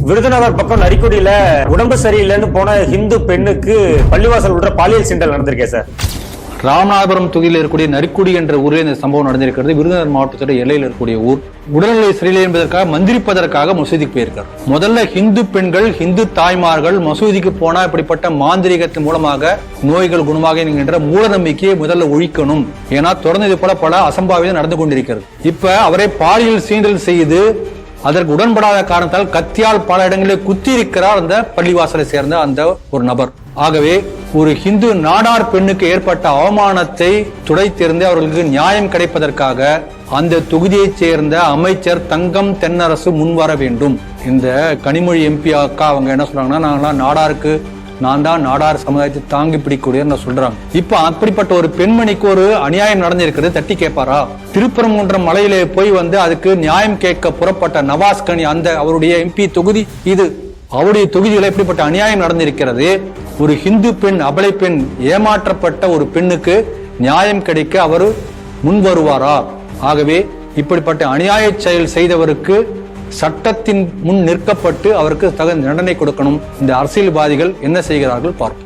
விருதுநகர் பக்கம் நரிக்குடியில உடம்பு சரியில்லைன்னு போன இந்து பெண்ணுக்கு பள்ளிவாசல் உள்ள பாலியல் சீண்டல் நடந்திருக்கேன் சார். ராமநாதபுரம் தொகுதியில் இருக்கக்கூடிய நரிக்குடி என்ற ஊரில் இந்த சம்பவம் நடந்திருக்கிறது. விருதுநகர் மாவட்டத்தோட எல்லையில் இருக்கக்கூடிய ஊர். உடல்நிலை சரியில்லை என்பதற்காக மந்திரிப்பதற்காக மசூதிக்கு போயிருக்கார். முதல்ல இந்து பெண்கள், இந்து தாய்மார்கள் மசூதிக்கு போனா இப்படிப்பட்ட மாந்திரிகத்தின் மூலமாக நோய்கள் குணமாக என்கின்ற மூட நம்பிக்கையை முதல்ல ஒழிக்கணும். ஏன்னா தொடர்ந்து இது போல பல அசம்பாவிதம் நடந்து கொண்டிருக்கிறது. இப்ப அவரை பாலியல் சீண்டல் செய்து அதற்கு உடன்படாத காரணத்தால் கத்தியால் பல இடங்களில் குத்தி இருக்கிறார் அந்த பள்ளிவாசலை சேர்ந்த அந்த ஒரு நபர். ஆகவே ஒரு இந்து நாடார் பெண்ணுக்கு ஏற்பட்ட அவமானத்தை துடைத்தெறிந்து அவர்களுக்கு நியாயம் கிடைப்பதற்காக அந்த தொகுதியைச் சேர்ந்த அமைச்சர் தங்கம் தென்னரசு முன்வர வேண்டும். இந்த கனிமொழி எம்பி அக்கா அவங்க என்ன சொல்றாங்கன்னா, நாங்களாம் நாடாருக்கு, நான் தான் நாடார் சமுதாயத்தை தாங்கி பிடிக்கூடியன்னு சொல்றாங்க. இப்ப அப்படிப்பட்ட ஒரு பெண்மணிக்கு ஒரு அநியாயம் நடந்திருக்கிறது, தட்டி கேட்பாரா? திருப்பரங்குன்றம் மலையிலே போய் அதுக்கு நியாயம் கேட்க புறப்பட்ட நவாஸ் கனி, அந்த அவருடைய எம்பி தொகுதி இது, அவருடைய தொகுதியில் எப்படிப்பட்ட அநியாயம் நடந்திருக்கிறது. ஒரு இந்து பெண், அபலை பெண், ஏமாற்றப்பட்ட ஒரு பெண்ணுக்கு நியாயம் கிடைக்க அவர் முன் வருவாரா? ஆகவே இப்படிப்பட்ட அநியாய செயல் செய்தவருக்கு சட்டத்தின் முன் நிற்கப்பட்டு அவருக்கு தகுந்த தண்டனை கொடுக்கணும். இந்த அரசியல்வாதிகள் என்ன செய்கிறார்கள் பார்ப்போம்.